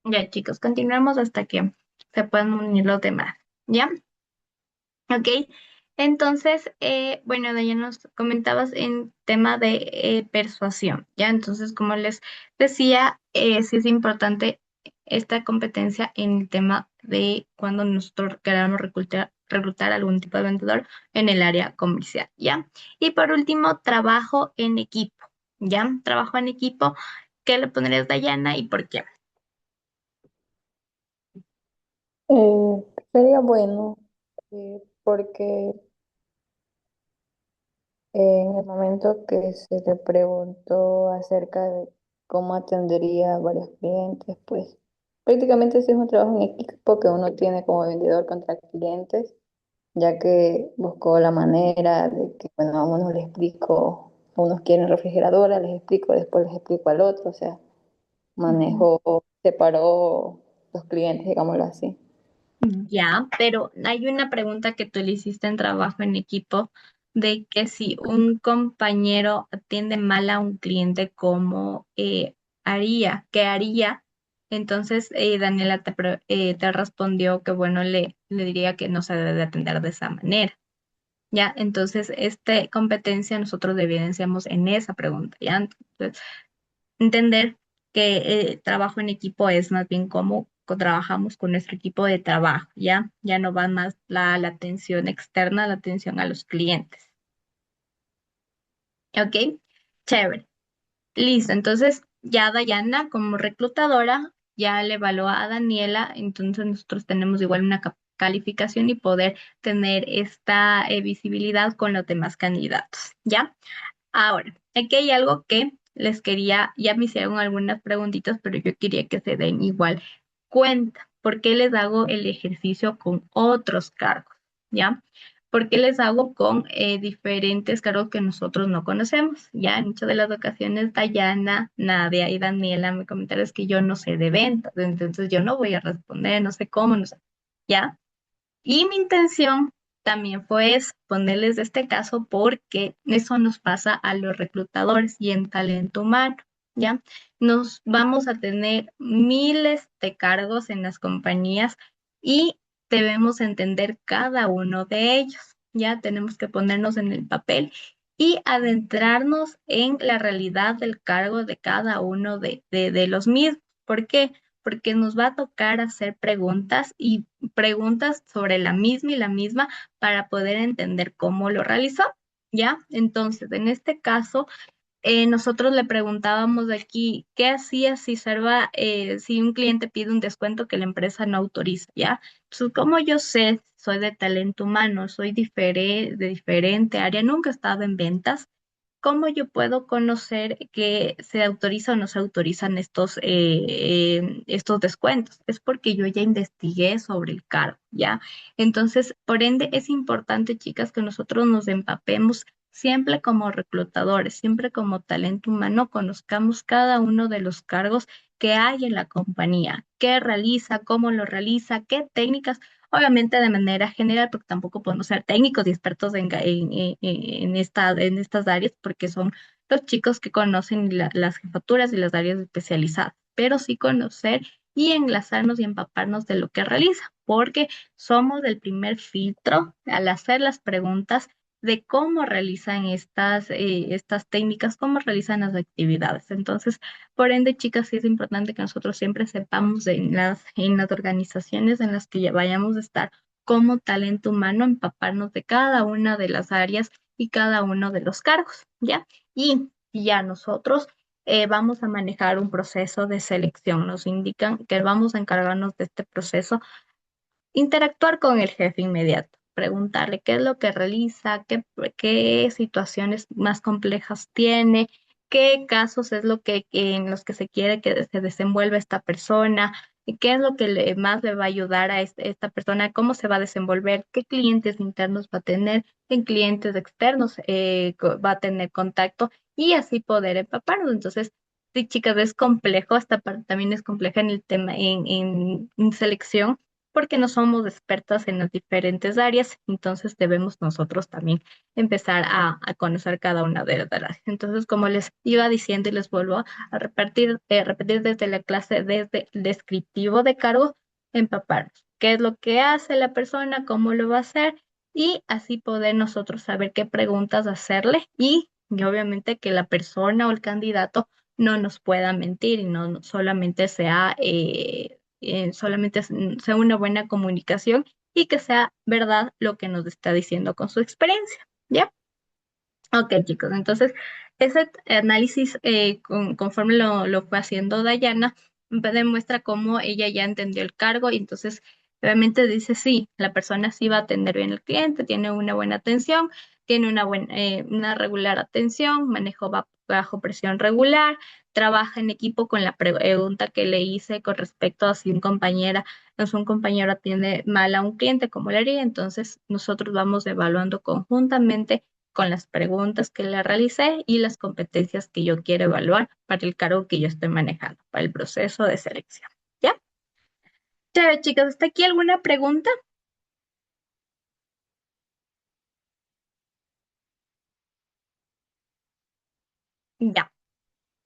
Ya, chicos, continuamos hasta que se puedan unir los demás. ¿Ya? Ok. Entonces, bueno, ya nos comentabas en tema de persuasión. ¿Ya? Entonces, como les decía, sí es importante esta competencia en el tema de cuando nosotros queramos reclutar algún tipo de vendedor en el área comercial. ¿Ya? Y por último, trabajo en equipo. ¿Ya? Trabajo en equipo. ¿Qué le pondrías, Dayana, y por qué? Sería bueno porque en el momento que se le preguntó acerca de cómo atendería a varios clientes, pues prácticamente ese es un trabajo en equipo que uno tiene como vendedor contra clientes, ya que buscó la manera de que, bueno, a unos les explico, a unos quieren refrigeradora, les explico, después les explico al otro, o sea, manejó, separó los clientes, digámoslo así. Ya, pero hay una pregunta que tú le hiciste en trabajo en equipo de que si un compañero atiende mal a un cliente, ¿cómo haría? ¿Qué haría? Entonces, Daniela te respondió que, bueno, le diría que no se debe de atender de esa manera. Ya, entonces, esta competencia nosotros evidenciamos en esa pregunta, ¿ya? Entonces, entender que trabajo en equipo es más bien cómo trabajamos con nuestro equipo de trabajo, ¿ya? Ya no va más la atención externa, la atención a los clientes. ¿Ok? Chévere. Listo. Entonces, ya Dayana, como reclutadora, ya le evaluó a Daniela, entonces nosotros tenemos igual una calificación y poder tener esta visibilidad con los demás candidatos, ¿ya? Ahora, aquí hay algo que les quería, ya me hicieron algunas preguntitas, pero yo quería que se den igual cuenta. ¿Por qué les hago el ejercicio con otros cargos? ¿Ya? ¿Por qué les hago con diferentes cargos que nosotros no conocemos? Ya en muchas de las ocasiones, Dayana, Nadia y Daniela me comentaron que yo no sé de ventas, entonces yo no voy a responder, no sé cómo, no sé. ¿Ya? Y mi intención también fue ponerles este caso porque eso nos pasa a los reclutadores y en talento humano, ¿ya? Nos vamos a tener miles de cargos en las compañías y debemos entender cada uno de ellos, ¿ya? Tenemos que ponernos en el papel y adentrarnos en la realidad del cargo de cada uno de los mismos. ¿Por qué? Porque nos va a tocar hacer preguntas y preguntas sobre la misma y la misma para poder entender cómo lo realizó, ¿ya? Entonces, en este caso, nosotros le preguntábamos aquí, ¿qué hacía si si un cliente pide un descuento que la empresa no autoriza, ¿ya? Entonces, como yo sé, soy de talento humano, soy de diferente área, nunca he estado en ventas. ¿Cómo yo puedo conocer que se autoriza o no se autorizan estos descuentos? Es porque yo ya investigué sobre el cargo, ¿ya? Entonces, por ende, es importante, chicas, que nosotros nos empapemos siempre como reclutadores, siempre como talento humano, conozcamos cada uno de los cargos que hay en la compañía, qué realiza, cómo lo realiza, qué técnicas. Obviamente de manera general, porque tampoco podemos ser técnicos y expertos en estas áreas, porque son los chicos que conocen las jefaturas y las áreas especializadas, pero sí conocer y enlazarnos y empaparnos de lo que realiza, porque somos el primer filtro al hacer las preguntas de cómo realizan estas técnicas, cómo realizan las actividades. Entonces, por ende, chicas, sí es importante que nosotros siempre sepamos en las organizaciones en las que ya vayamos a estar como talento humano, empaparnos de cada una de las áreas y cada uno de los cargos, ¿ya? Y ya nosotros vamos a manejar un proceso de selección. Nos indican que vamos a encargarnos de este proceso, interactuar con el jefe inmediato, preguntarle qué es lo que realiza, qué situaciones más complejas tiene, qué casos es lo en los que se quiere que se desenvuelva esta persona, y qué es lo que más le va a ayudar a esta persona, cómo se va a desenvolver, qué clientes internos va a tener, qué clientes externos va a tener contacto y así poder empaparnos. Entonces, sí, chicas, es complejo, esta parte también es compleja en el tema, en selección, porque no somos expertas en las diferentes áreas, entonces debemos nosotros también empezar a conocer cada una de las áreas. Entonces, como les iba diciendo y les vuelvo a repetir desde la clase, desde el descriptivo de cargo, empaparnos. ¿Qué es lo que hace la persona? ¿Cómo lo va a hacer? Y así poder nosotros saber qué preguntas hacerle y obviamente que la persona o el candidato no nos pueda mentir y no solamente sea una buena comunicación y que sea verdad lo que nos está diciendo con su experiencia. ¿Ya? Ok, chicos, entonces ese análisis, conforme lo fue haciendo Dayana, demuestra cómo ella ya entendió el cargo y entonces realmente dice, sí, la persona sí va a atender bien al cliente, tiene una buena atención, tiene una regular atención, manejo bajo presión regular, trabaja en equipo con la pregunta que le hice con respecto a si un compañero atiende mal a un cliente, ¿cómo le haría? Entonces nosotros vamos evaluando conjuntamente con las preguntas que le realicé y las competencias que yo quiero evaluar para el cargo que yo estoy manejando, para el proceso de selección. ¿Ya? Chévere, chicos, ¿está aquí alguna pregunta? Ya,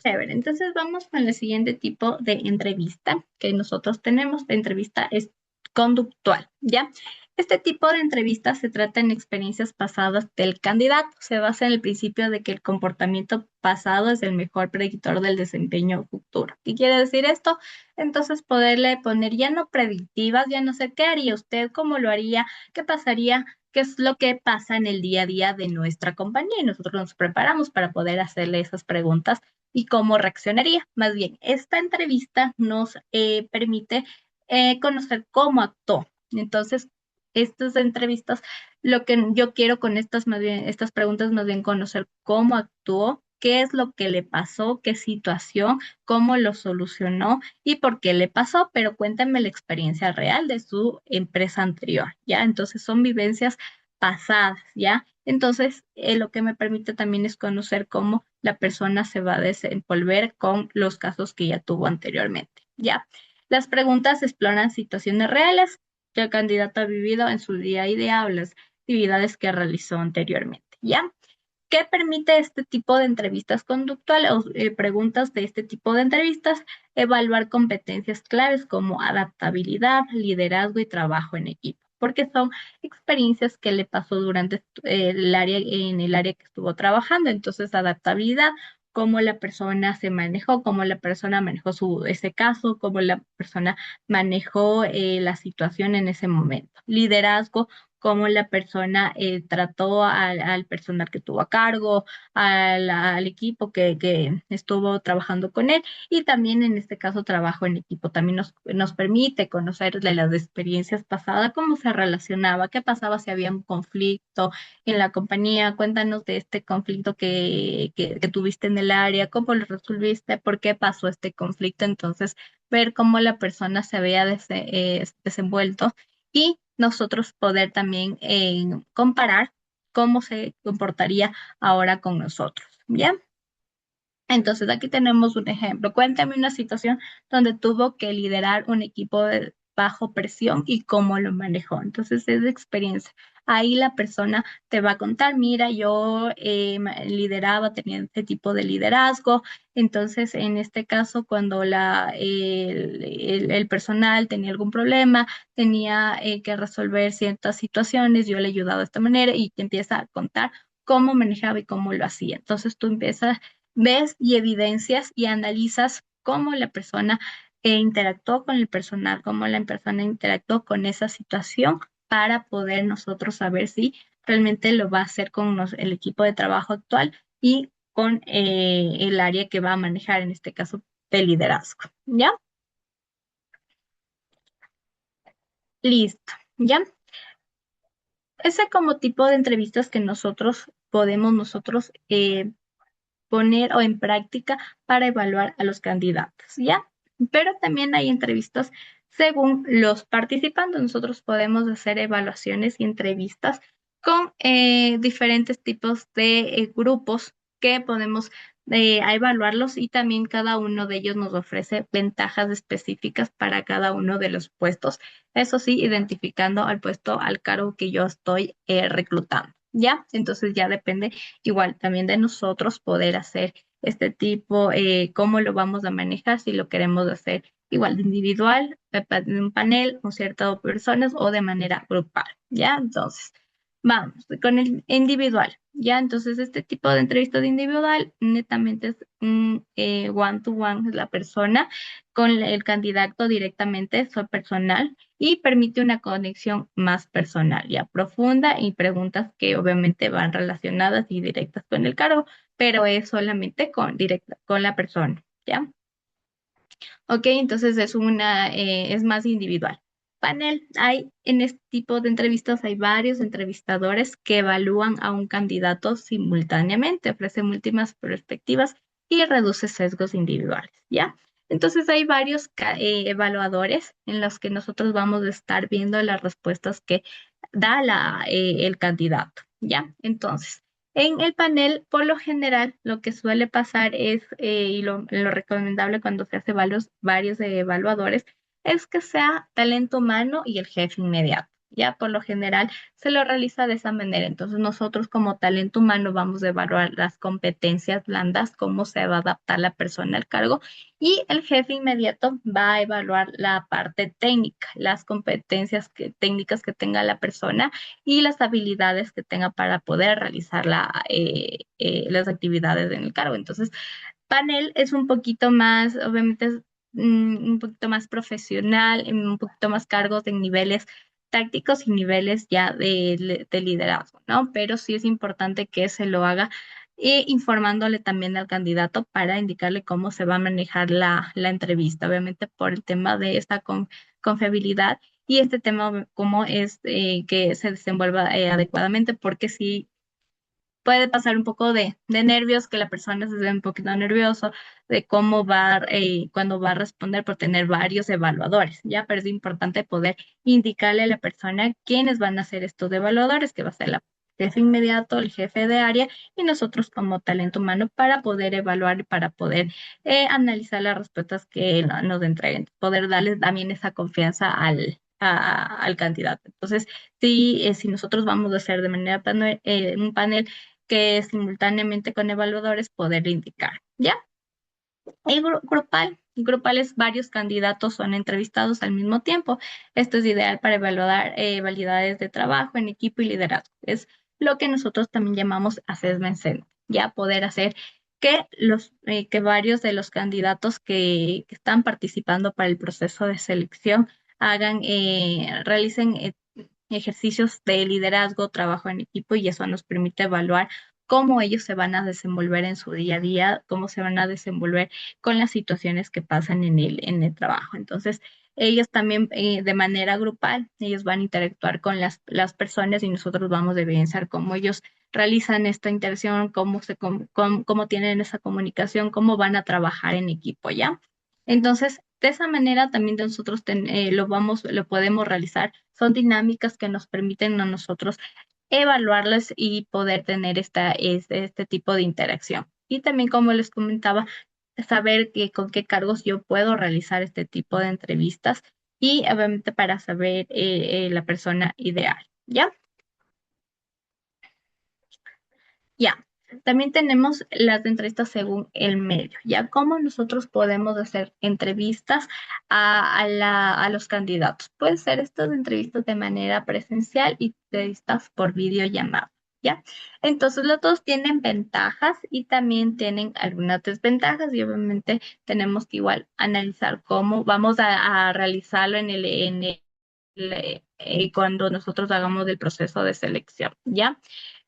chévere. Entonces vamos con el siguiente tipo de entrevista que nosotros tenemos. La entrevista es conductual, ¿ya? Este tipo de entrevista se trata en experiencias pasadas del candidato. Se basa en el principio de que el comportamiento pasado es el mejor predictor del desempeño futuro. ¿Qué quiere decir esto? Entonces poderle poner ya no predictivas, ya no sé qué haría usted, cómo lo haría, qué pasaría, qué es lo que pasa en el día a día de nuestra compañía. Y nosotros nos preparamos para poder hacerle esas preguntas y cómo reaccionaría. Más bien, esta entrevista nos permite conocer cómo actuó. Entonces, estas entrevistas, lo que yo quiero con estas preguntas, más bien conocer cómo actuó, qué es lo que le pasó, qué situación, cómo lo solucionó y por qué le pasó, pero cuéntame la experiencia real de su empresa anterior, ¿ya? Entonces son vivencias pasadas, ¿ya? Entonces, lo que me permite también es conocer cómo la persona se va a desenvolver con los casos que ya tuvo anteriormente, ¿ya? Las preguntas exploran situaciones reales que el candidato ha vivido en su día a día o las actividades que realizó anteriormente, ¿ya? ¿Qué permite este tipo de entrevistas conductuales o preguntas de este tipo de entrevistas? Evaluar competencias claves como adaptabilidad, liderazgo y trabajo en equipo, porque son experiencias que le pasó durante en el área que estuvo trabajando. Entonces, adaptabilidad, cómo la persona se manejó, cómo la persona manejó ese caso, cómo la persona manejó la situación en ese momento. Liderazgo, cómo la persona trató al personal que tuvo a cargo, al equipo que estuvo trabajando con él y también en este caso trabajo en equipo. También nos permite conocer de las experiencias pasadas, cómo se relacionaba, qué pasaba si había un conflicto en la compañía. Cuéntanos de este conflicto que tuviste en el área, cómo lo resolviste, por qué pasó este conflicto. Entonces, ver cómo la persona se había desenvuelto y nosotros poder también comparar cómo se comportaría ahora con nosotros. ¿Bien? Entonces, aquí tenemos un ejemplo. Cuéntame una situación donde tuvo que liderar un equipo bajo presión y cómo lo manejó. Entonces, es de experiencia. Ahí la persona te va a contar, mira, yo lideraba, tenía este tipo de liderazgo. Entonces, en este caso, cuando el personal tenía algún problema, tenía que resolver ciertas situaciones, yo le ayudaba de esta manera y te empieza a contar cómo manejaba y cómo lo hacía. Entonces, tú empiezas ves y evidencias y analizas cómo la persona interactuó con el personal, cómo la persona interactuó con esa situación para poder nosotros saber si realmente lo va a hacer con el equipo de trabajo actual y con el área que va a manejar, en este caso, de liderazgo. ¿Ya? Listo. ¿Ya? Ese como tipo de entrevistas que nosotros podemos poner o en práctica para evaluar a los candidatos, ¿ya? Pero también hay entrevistas según los participantes. Nosotros podemos hacer evaluaciones y entrevistas con diferentes tipos de grupos que podemos a evaluarlos y también cada uno de ellos nos ofrece ventajas específicas para cada uno de los puestos. Eso sí, identificando al puesto, al cargo que yo estoy reclutando. ¿Ya? Entonces ya depende igual también de nosotros poder hacer este tipo, cómo lo vamos a manejar, si lo queremos hacer igual de individual, en un panel con ciertas personas o de manera grupal. ¿Ya? Entonces, vamos con el individual. Ya, entonces este tipo de entrevista de individual netamente es un one to one, es la persona con el candidato directamente, su personal, y permite una conexión más personal, ya profunda y preguntas que obviamente van relacionadas y directas con el cargo, pero es solamente con directa con la persona, ¿ya? Ok, entonces es más individual. Panel, hay en este tipo de entrevistas, hay varios entrevistadores que evalúan a un candidato simultáneamente, ofrece múltiples perspectivas y reduce sesgos individuales, ¿ya? Entonces hay varios evaluadores en los que nosotros vamos a estar viendo las respuestas que da el candidato, ¿ya? Entonces, en el panel, por lo general, lo que suele pasar es, y lo recomendable cuando se hace varios evaluadores, es que sea talento humano y el jefe inmediato. Ya por lo general se lo realiza de esa manera. Entonces nosotros como talento humano vamos a evaluar las competencias blandas, cómo se va a adaptar la persona al cargo y el jefe inmediato va a evaluar la parte técnica, las competencias técnicas que tenga la persona y las habilidades que tenga para poder realizar las actividades en el cargo. Entonces, panel es un poquito más, obviamente es un poquito más profesional, en un poquito más cargos en niveles tácticos y niveles ya de liderazgo, ¿no? Pero sí es importante que se lo haga informándole también al candidato para indicarle cómo se va a manejar la entrevista, obviamente por el tema de esta confiabilidad y este tema cómo es que se desenvuelva adecuadamente, porque si puede pasar un poco de nervios, que la persona se ve un poquito nervioso de cómo va, cuando va a responder por tener varios evaluadores, ¿ya? Pero es importante poder indicarle a la persona quiénes van a ser estos evaluadores, que va a ser la jefe inmediato, el jefe de área y nosotros como talento humano para poder evaluar y para poder analizar las respuestas que nos entreguen, poder darles también esa confianza al candidato. Entonces, sí, si nosotros vamos a hacer de manera un panel que simultáneamente con evaluadores poder indicar, ¿ya? Y grupal es varios candidatos son entrevistados al mismo tiempo. Esto es ideal para evaluar habilidades de trabajo en equipo y liderazgo. Es lo que nosotros también llamamos assessment center, ya poder hacer que varios de los candidatos que están participando para el proceso de selección realicen ejercicios de liderazgo, trabajo en equipo y eso nos permite evaluar cómo ellos se van a desenvolver en su día a día, cómo se van a desenvolver con las situaciones que pasan en el trabajo. Entonces, ellos también de manera grupal, ellos van a interactuar con las personas y nosotros vamos a evidenciar cómo ellos realizan esta interacción, cómo tienen esa comunicación, cómo van a trabajar en equipo, ¿ya? Entonces, de esa manera también nosotros lo podemos realizar. Son dinámicas que nos permiten a nosotros evaluarlas y poder tener este tipo de interacción. Y también, como les comentaba, saber con qué cargos yo puedo realizar este tipo de entrevistas y obviamente para saber la persona ideal. ¿Ya? Ya, también tenemos las entrevistas según el medio, ya cómo nosotros podemos hacer entrevistas a los candidatos. Puede ser estas entrevistas de manera presencial y entrevistas por videollamada, ¿ya? Entonces los dos tienen ventajas y también tienen algunas desventajas y obviamente tenemos que igual analizar cómo vamos a realizarlo cuando nosotros hagamos el proceso de selección, ¿ya?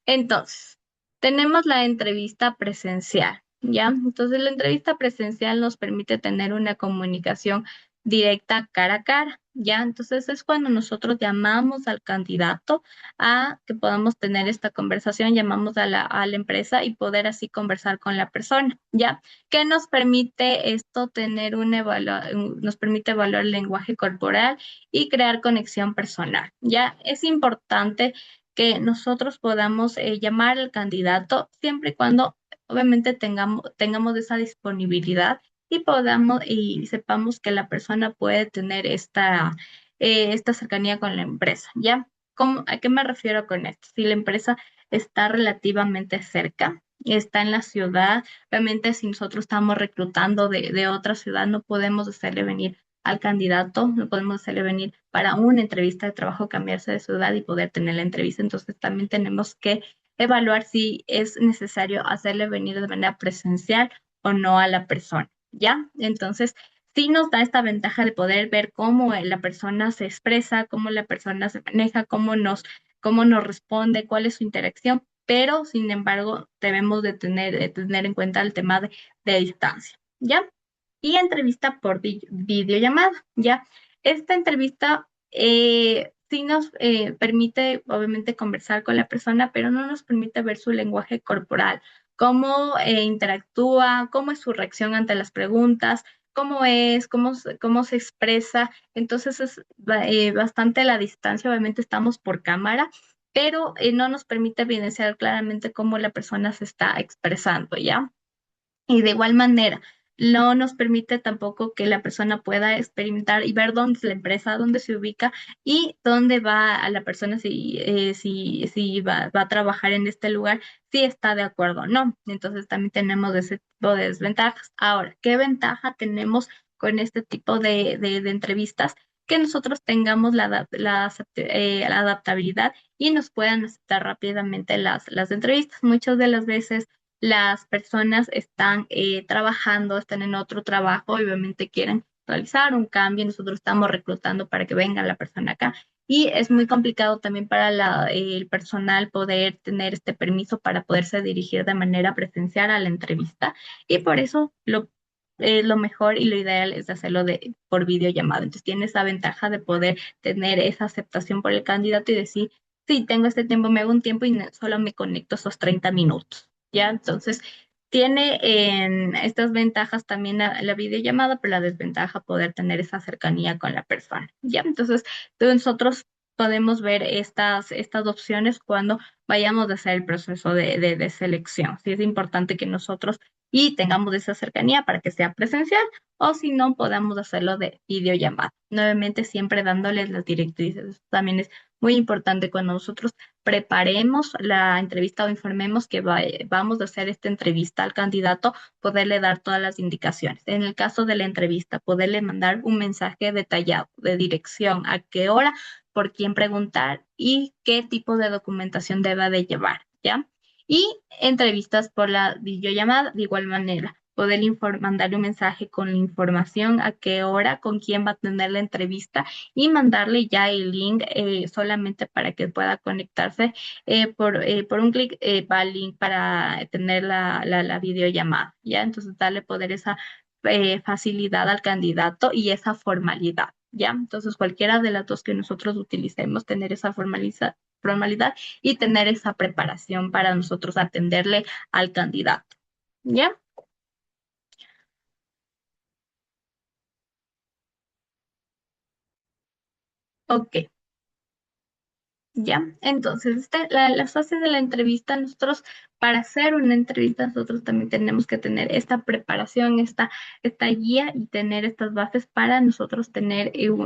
Entonces, tenemos la entrevista presencial, ¿ya? Entonces, la entrevista presencial nos permite tener una comunicación directa cara a cara, ¿ya? Entonces, es cuando nosotros llamamos al candidato a que podamos tener esta conversación, llamamos a la empresa y poder así conversar con la persona, ¿ya? ¿Qué nos permite esto tener nos permite evaluar el lenguaje corporal y crear conexión personal, ¿ya? Es importante que nosotros podamos llamar al candidato siempre y cuando obviamente tengamos esa disponibilidad y podamos y sepamos que la persona puede tener esta cercanía con la empresa, ¿ya? ¿A qué me refiero con esto? Si la empresa está relativamente cerca, está en la ciudad, obviamente si nosotros estamos reclutando de otra ciudad, no podemos hacerle venir al candidato, no podemos hacerle venir para una entrevista de trabajo, cambiarse de ciudad y poder tener la entrevista. Entonces también tenemos que evaluar si es necesario hacerle venir de manera presencial o no a la persona, ¿ya? Entonces, sí nos da esta ventaja de poder ver cómo la persona se expresa, cómo la persona se maneja, cómo nos responde, cuál es su interacción, pero sin embargo debemos de tener en cuenta el tema de distancia, ¿ya? Y entrevista por videollamada, ¿ya? Esta entrevista sí nos permite, obviamente, conversar con la persona, pero no nos permite ver su lenguaje corporal, cómo interactúa, cómo es su reacción ante las preguntas, cómo se expresa. Entonces es bastante la distancia, obviamente estamos por cámara, pero no nos permite evidenciar claramente cómo la persona se está expresando, ¿ya? Y de igual manera, no nos permite tampoco que la persona pueda experimentar y ver dónde es la empresa, dónde se ubica y dónde va a la persona si va a trabajar en este lugar, si está de acuerdo o no. Entonces también tenemos ese tipo de desventajas. Ahora, ¿qué ventaja tenemos con este tipo de entrevistas? Que nosotros tengamos la adaptabilidad y nos puedan aceptar rápidamente las entrevistas. Muchas de las veces las personas están trabajando, están en otro trabajo y obviamente quieren realizar un cambio. Nosotros estamos reclutando para que venga la persona acá. Y es muy complicado también para el personal poder tener este permiso para poderse dirigir de manera presencial a la entrevista. Y por eso lo mejor y lo ideal es hacerlo por videollamada. Entonces tiene esa ventaja de poder tener esa aceptación por el candidato y decir, sí, tengo este tiempo, me hago un tiempo y solo me conecto esos 30 minutos. ¿Ya? Entonces, tiene estas ventajas también la videollamada, pero la desventaja poder tener esa cercanía con la persona, ¿ya? Entonces, nosotros podemos ver estas opciones cuando vayamos a hacer el proceso de selección. Sí es importante que nosotros y tengamos esa cercanía para que sea presencial o si no, podamos hacerlo de videollamada. Nuevamente, siempre dándoles las directrices. Eso también es muy importante cuando nosotros preparemos la entrevista o informemos que vamos a hacer esta entrevista al candidato, poderle dar todas las indicaciones. En el caso de la entrevista, poderle mandar un mensaje detallado de dirección, a qué hora, por quién preguntar y qué tipo de documentación deba de llevar, ¿ya? Y entrevistas por la videollamada de igual manera. Poder mandarle un mensaje con la información, a qué hora, con quién va a tener la entrevista y mandarle ya el link solamente para que pueda conectarse por un clic, va el link para tener la videollamada, ¿ya? Entonces, darle poder esa facilidad al candidato y esa formalidad, ¿ya? Entonces, cualquiera de las dos que nosotros utilicemos, tener esa formalidad y tener esa preparación para nosotros atenderle al candidato, ¿ya? Ok. Ya, entonces, las fases de la entrevista, nosotros, para hacer una entrevista, nosotros también tenemos que tener esta preparación, esta guía y tener estas bases para nosotros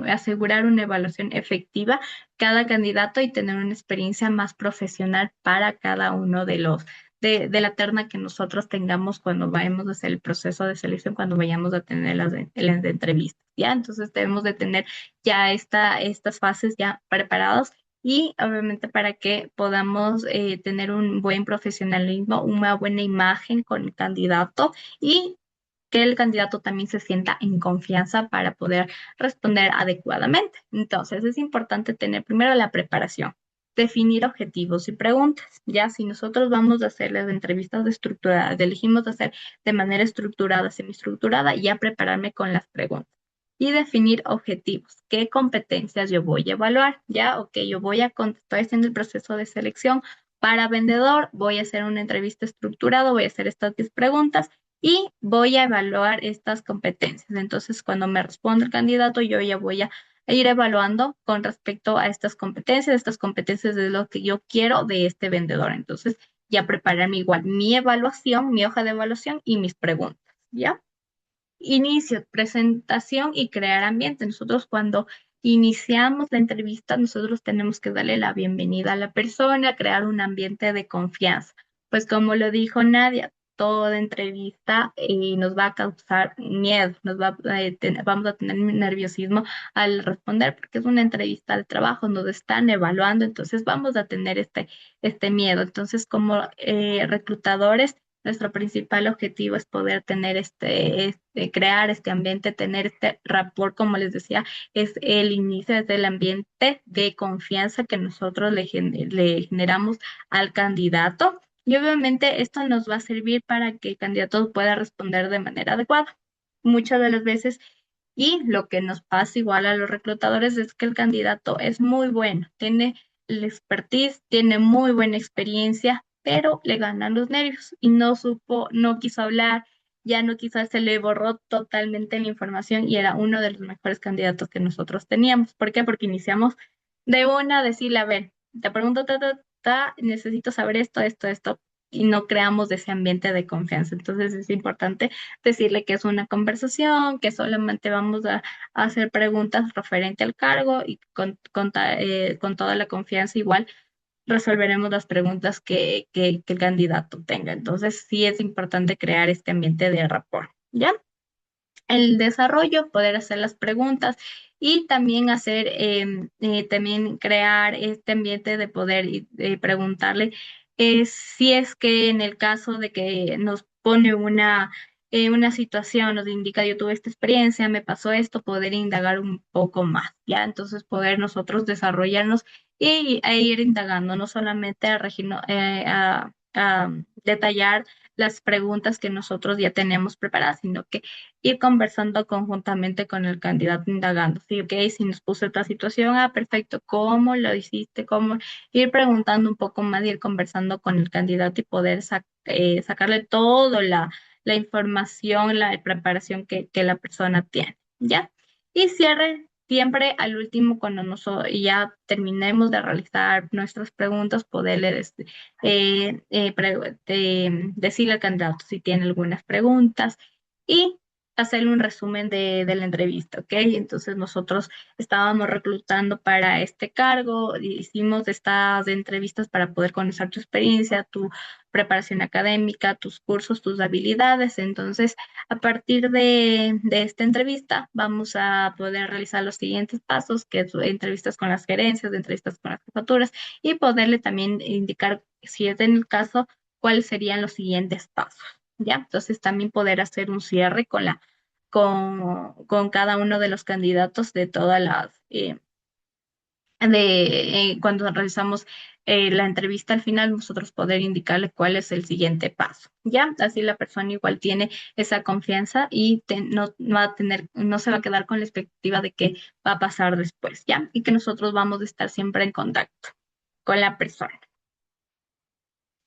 asegurar una evaluación efectiva cada candidato y tener una experiencia más profesional para cada uno de la terna que nosotros tengamos cuando vayamos a hacer el proceso de selección, cuando vayamos a tener las entrevistas, ¿ya? Entonces debemos de tener ya estas fases ya preparadas y obviamente para que podamos tener un buen profesionalismo, una buena imagen con el candidato y que el candidato también se sienta en confianza para poder responder adecuadamente. Entonces es importante tener primero la preparación, definir objetivos y preguntas. Ya si nosotros vamos a hacer las entrevistas estructuradas, elegimos hacer de manera estructurada, semiestructurada, ya prepararme con las preguntas y definir objetivos. ¿Qué competencias yo voy a evaluar? Ya, ok, estoy haciendo el proceso de selección para vendedor, voy a hacer una entrevista estructurada, voy a hacer estas 10 preguntas y voy a evaluar estas competencias. Entonces, cuando me responde el candidato, yo ya voy a ir evaluando con respecto a estas competencias de lo que yo quiero de este vendedor. Entonces, ya prepararme igual mi evaluación, mi hoja de evaluación y mis preguntas, ¿ya? Inicio, presentación y crear ambiente. Nosotros cuando iniciamos la entrevista, nosotros tenemos que darle la bienvenida a la persona, crear un ambiente de confianza. Pues como lo dijo Nadia, toda entrevista nos va a causar miedo, vamos a tener nerviosismo al responder porque es una entrevista de trabajo, nos están evaluando, entonces vamos a tener este miedo. Entonces, como reclutadores, nuestro principal objetivo es poder tener crear este ambiente, tener este rapport, como les decía, es el inicio, es el ambiente de confianza que nosotros le generamos al candidato. Y obviamente esto nos va a servir para que el candidato pueda responder de manera adecuada. Muchas de las veces, y lo que nos pasa igual a los reclutadores es que el candidato es muy bueno, tiene la expertise, tiene muy buena experiencia, pero le ganan los nervios y no supo, no quiso hablar, ya no quiso, se le borró totalmente la información y era uno de los mejores candidatos que nosotros teníamos. ¿Por qué? Porque iniciamos de una a decirle, a ver, te pregunto, necesito saber esto, y no creamos ese ambiente de confianza. Entonces es importante decirle que es una conversación, que solamente vamos a hacer preguntas referente al cargo y con toda la confianza igual resolveremos las preguntas que el candidato tenga. Entonces, sí es importante crear este ambiente de rapport, ¿ya? El desarrollo, poder hacer las preguntas y también también crear este ambiente de poder preguntarle si es que en el caso de que nos pone una situación, nos indica yo tuve esta experiencia, me pasó esto, poder indagar un poco más, ¿ya? Entonces poder nosotros desarrollarnos e ir indagando, no solamente a detallar las preguntas que nosotros ya tenemos preparadas, sino que ir conversando conjuntamente con el candidato, indagando. Sí, ok, si nos puso esta situación, perfecto, ¿cómo lo hiciste? ¿Cómo? Ir preguntando un poco más, ir conversando con el candidato y poder sacarle toda la información, la preparación que la persona tiene, ¿ya? Y cierre siempre al último, cuando ya terminemos de realizar nuestras preguntas, poderle decirle al candidato si tiene algunas preguntas y hacerle un resumen de la entrevista, ¿ok? Entonces nosotros estábamos reclutando para este cargo, hicimos estas entrevistas para poder conocer tu experiencia, tu preparación académica, tus cursos, tus habilidades. Entonces, a partir de esta entrevista, vamos a poder realizar los siguientes pasos, que es entrevistas con las gerencias, entrevistas con las jefaturas, y poderle también indicar, si es en el caso, cuáles serían los siguientes pasos. ¿Ya? Entonces también poder hacer un cierre con cada uno de los candidatos de todas cuando realizamos la entrevista al final, nosotros poder indicarle cuál es el siguiente paso, ¿ya? Así la persona igual tiene esa confianza y no va a tener, no se va a quedar con la expectativa de qué va a pasar después, ¿ya? Y que nosotros vamos a estar siempre en contacto con la persona.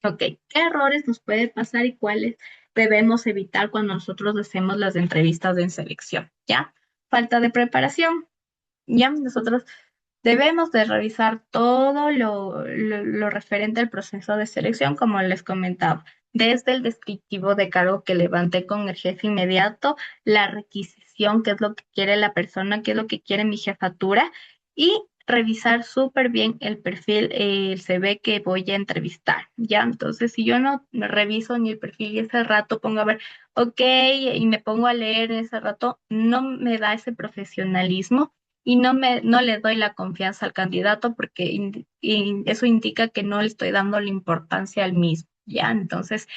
Ok, ¿qué errores nos puede pasar y cuáles debemos evitar cuando nosotros hacemos las entrevistas de selección? ¿Ya? Falta de preparación. ¿Ya? Nosotros debemos de revisar todo lo referente al proceso de selección, como les comentaba, desde el descriptivo de cargo que levanté con el jefe inmediato, la requisición, qué es lo que quiere la persona, qué es lo que quiere mi jefatura, y revisar súper bien el perfil, el CV que voy a entrevistar, ¿ya? Entonces, si yo no me reviso ni el perfil y ese rato pongo a ver, ok, y me pongo a leer en ese rato, no me da ese profesionalismo y no le doy la confianza al candidato porque eso indica que no le estoy dando la importancia al mismo, ¿ya? Entonces,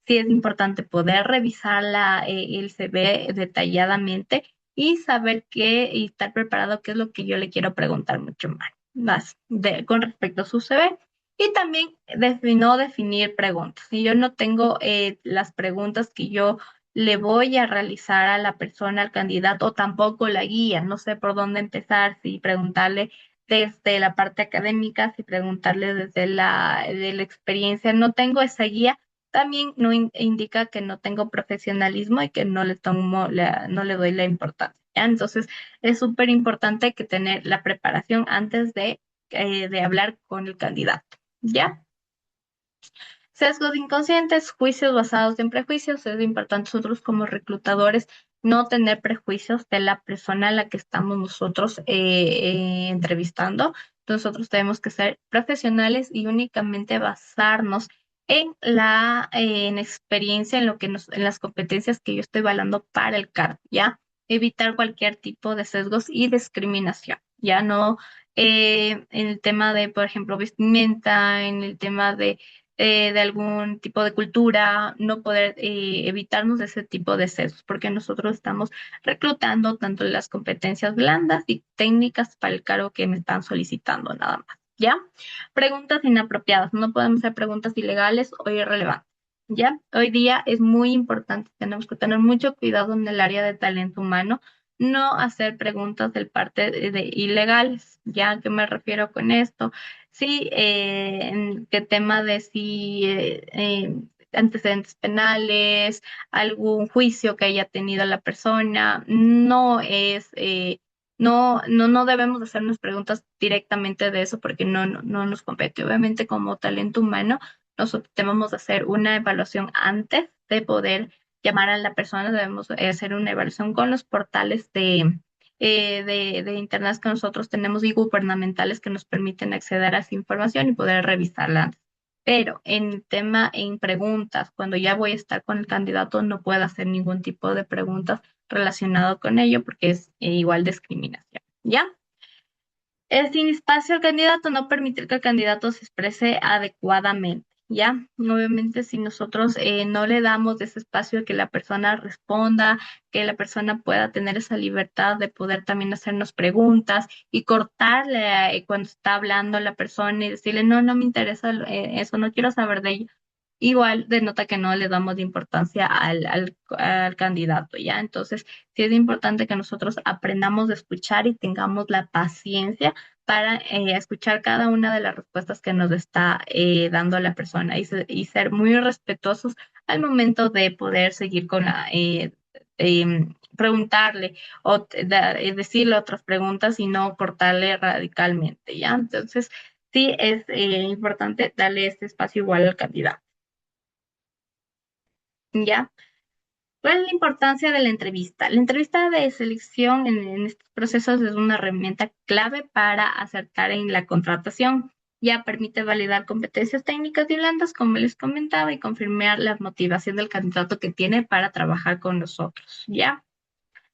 sí es importante poder revisar el CV detalladamente y saber qué y estar preparado qué es lo que yo le quiero preguntar mucho más con respecto a su CV. Y también no definir preguntas. Si yo no tengo las preguntas que yo le voy a realizar a la persona, al candidato, o tampoco la guía. No sé por dónde empezar, si preguntarle desde la parte académica, si preguntarle desde de la experiencia. No tengo esa guía. También no indica que no tengo profesionalismo y que no le doy la importancia. ¿Ya? Entonces, es súper importante que tener la preparación antes de hablar con el candidato. ¿Ya? Sesgos inconscientes, juicios basados en prejuicios. Es importante nosotros como reclutadores no tener prejuicios de la persona a la que estamos nosotros entrevistando. Nosotros tenemos que ser profesionales y únicamente basarnos en en experiencia, en lo que en las competencias que yo estoy evaluando para el cargo, ¿ya? Evitar cualquier tipo de sesgos y discriminación, ya no en el tema de, por ejemplo, vestimenta, en el tema de algún tipo de cultura, no poder evitarnos ese tipo de sesgos, porque nosotros estamos reclutando tanto las competencias blandas y técnicas para el cargo que me están solicitando nada más, ¿ya? Preguntas inapropiadas, no podemos hacer preguntas ilegales o irrelevantes, ¿ya? Hoy día es muy importante, tenemos que tener mucho cuidado en el área de talento humano, no hacer preguntas del parte de ilegales, ¿ya? ¿A qué me refiero con esto? Sí, en qué tema de si antecedentes penales, algún juicio que haya tenido la persona, no es, no debemos hacernos preguntas directamente de eso porque no nos compete. Obviamente, como talento humano, nosotros debemos hacer una evaluación antes de poder llamar a la persona, debemos hacer una evaluación con los portales de internet que nosotros tenemos y gubernamentales que nos permiten acceder a esa información y poder revisarla antes. Pero en tema, en preguntas, cuando ya voy a estar con el candidato, no puedo hacer ningún tipo de preguntas relacionado con ello porque es igual discriminación. ¿Ya? Sin espacio al candidato, no permitir que el candidato se exprese adecuadamente, ¿ya? Obviamente, si nosotros no le damos ese espacio a que la persona responda, que la persona pueda tener esa libertad de poder también hacernos preguntas y cortarle cuando está hablando la persona y decirle, no me interesa eso, no quiero saber de ello. Igual denota que no le damos importancia al candidato, ¿ya? Entonces, sí es importante que nosotros aprendamos a escuchar y tengamos la paciencia para escuchar cada una de las respuestas que nos está dando la persona y ser muy respetuosos al momento de poder seguir con preguntarle o decirle otras preguntas y no cortarle radicalmente, ¿ya? Entonces, sí es importante darle este espacio igual al candidato, ¿ya? ¿Cuál es la importancia de la entrevista? La entrevista de selección en estos procesos es una herramienta clave para acertar en la contratación. Ya permite validar competencias técnicas y blandas, como les comentaba, y confirmar la motivación del candidato que tiene para trabajar con nosotros. ¿Ya?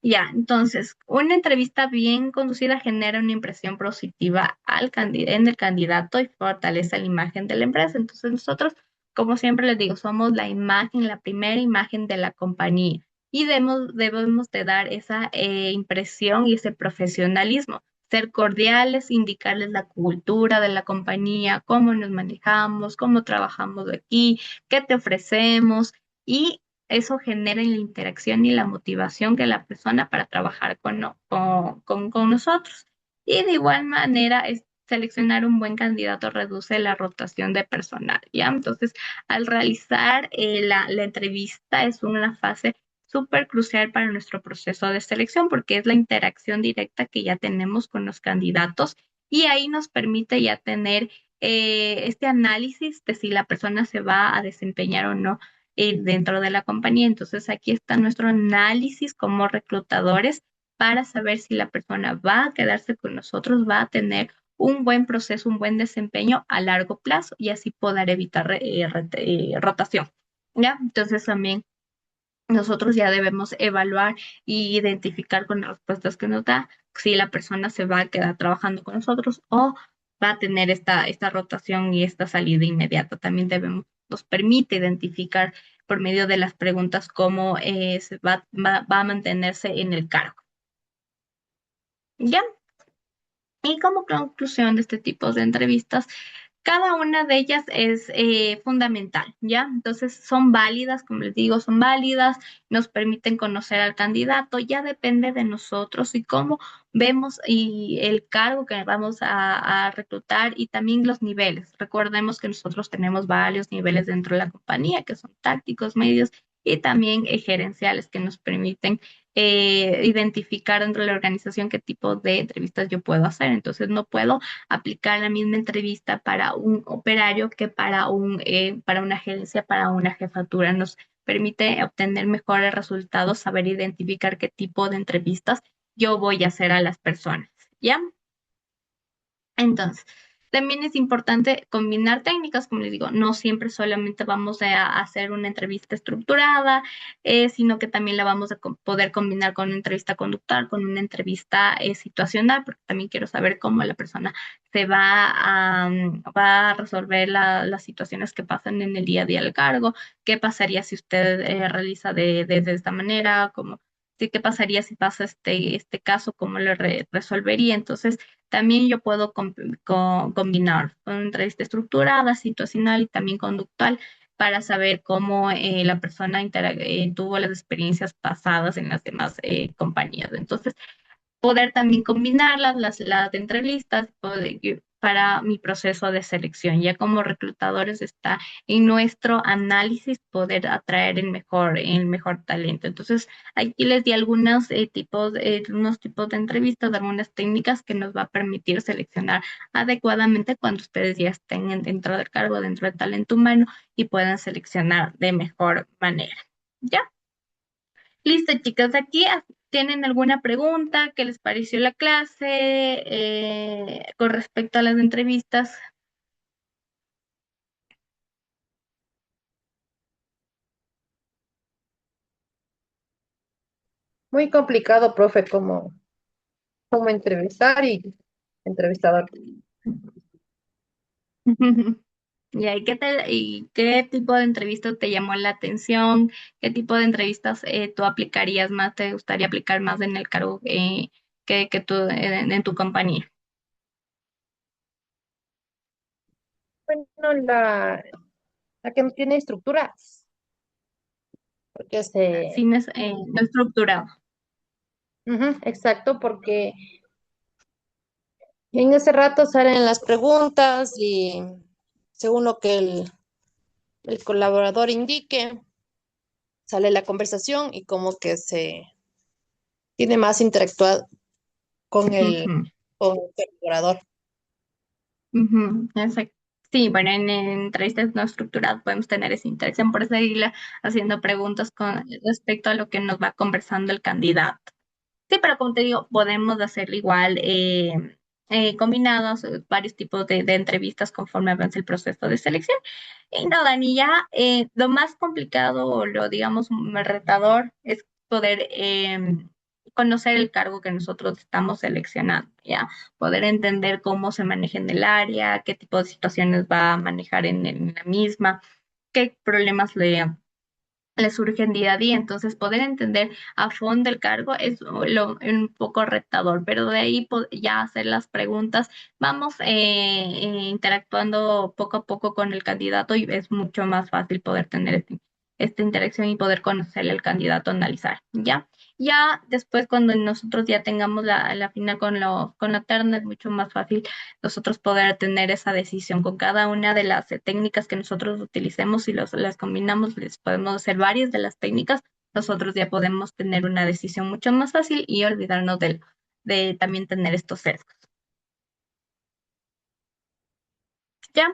Ya, entonces, una entrevista bien conducida genera una impresión positiva en el candidato y fortalece la imagen de la empresa. Entonces, nosotros, como siempre les digo, somos la imagen, la primera imagen de la compañía y debemos de dar esa impresión y ese profesionalismo. Ser cordiales, indicarles la cultura de la compañía, cómo nos manejamos, cómo trabajamos aquí, qué te ofrecemos y eso genera la interacción y la motivación de la persona para trabajar con nosotros. Y de igual manera, seleccionar un buen candidato reduce la rotación de personal, ¿ya? Entonces, al realizar la entrevista es una fase súper crucial para nuestro proceso de selección porque es la interacción directa que ya tenemos con los candidatos y ahí nos permite ya tener este análisis de si la persona se va a desempeñar o no dentro de la compañía. Entonces, aquí está nuestro análisis como reclutadores para saber si la persona va a quedarse con nosotros, va a tener un buen proceso, un buen desempeño a largo plazo y así poder evitar rotación. ¿Ya? Entonces, también nosotros ya debemos evaluar y identificar con las respuestas que nos da si la persona se va a quedar trabajando con nosotros o va a tener esta rotación y esta salida inmediata. También nos permite identificar por medio de las preguntas cómo va a mantenerse en el cargo. ¿Ya? Y como conclusión de este tipo de entrevistas, cada una de ellas es fundamental, ¿ya? Entonces son válidas, como les digo, son válidas, nos permiten conocer al candidato, ya depende de nosotros y cómo vemos y el cargo que vamos a reclutar y también los niveles. Recordemos que nosotros tenemos varios niveles dentro de la compañía, que son tácticos, medios y también gerenciales que nos permiten identificar dentro de la organización qué tipo de entrevistas yo puedo hacer. Entonces no puedo aplicar la misma entrevista para un operario que para una agencia, para una jefatura. Nos permite obtener mejores resultados, saber identificar qué tipo de entrevistas yo voy a hacer a las personas. ¿Ya? Entonces, también es importante combinar técnicas, como les digo, no siempre solamente vamos a hacer una entrevista estructurada, sino que también la vamos a poder combinar con una entrevista conductual, con una entrevista situacional, porque también quiero saber cómo la persona va a resolver las situaciones que pasan en el día a día del cargo, qué pasaría si usted realiza de esta manera, como, sí, qué pasaría si pasa este caso, cómo lo resolvería. Entonces, también yo puedo combinar una entrevista estructurada, situacional y también conductual para saber cómo la persona tuvo las experiencias pasadas en las demás compañías. Entonces, poder también combinarlas, las entrevistas, para mi proceso de selección. Ya como reclutadores está en nuestro análisis poder atraer el mejor talento. Entonces, aquí les di unos tipos de entrevistas, algunas técnicas que nos va a permitir seleccionar adecuadamente cuando ustedes ya estén dentro del cargo, dentro del talento humano y puedan seleccionar de mejor manera. ¿Ya? Listo, chicas, aquí tienen alguna pregunta, ¿qué les pareció la clase con respecto a las entrevistas? Muy complicado, profe, como entrevistar y entrevistador. ¿Y qué tipo de entrevistas te llamó la atención? ¿Qué tipo de entrevistas tú aplicarías más, te gustaría aplicar más en el cargo que tú en tu compañía? Bueno, la que no tiene estructuras, porque Así no estructurado. ujú, exacto, porque en ese rato salen las preguntas y según lo que el colaborador indique, sale la conversación y como que se tiene más interactuado con Ujú. con el colaborador. Ujú, exacto. Sí, bueno, en entrevistas no estructuradas podemos tener esa interacción, por eso irle haciendo preguntas con respecto a lo que nos va conversando el candidato. Sí, pero como te digo, podemos hacerlo igual combinados, varios tipos de entrevistas conforme avance el proceso de selección. Y no, Dani, ya lo más complicado o lo, digamos, más retador es poder conocer el cargo que nosotros estamos seleccionando, ¿ya? Poder entender cómo se maneja en el área, qué tipo de situaciones va a manejar en la misma, qué problemas le surgen día a día. Entonces, poder entender a fondo el cargo es un poco retador, pero de ahí ya hacer las preguntas, vamos interactuando poco a poco con el candidato y es mucho más fácil poder tener esta interacción y poder conocerle al candidato, analizar, ¿ya? Ya después, cuando nosotros ya tengamos la final con la terna, es mucho más fácil nosotros poder tener esa decisión con cada una de las técnicas que nosotros utilicemos y las combinamos, les podemos hacer varias de las técnicas, nosotros ya podemos tener una decisión mucho más fácil y olvidarnos de también tener estos sesgos. ¿Ya?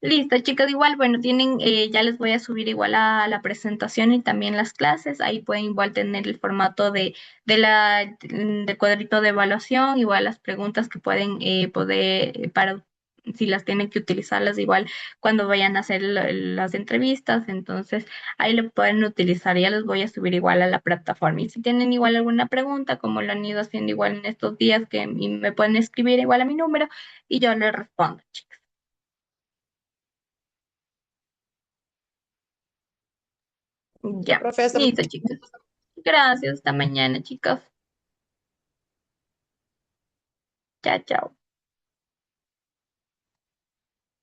Listo, chicos. Igual, bueno, ya les voy a subir igual a la presentación y también las clases. Ahí pueden igual tener el formato del cuadrito de evaluación, igual las preguntas que pueden para si las tienen que utilizarlas igual cuando vayan a hacer las entrevistas. Entonces, ahí lo pueden utilizar. Ya los voy a subir igual a la plataforma. Y si tienen igual alguna pregunta, como lo han ido haciendo igual en estos días, y me pueden escribir igual a mi número y yo les respondo, chicos. Sí, Ya, profe, hasta listo, chicos. Gracias, hasta mañana, chicos. Chao, chao.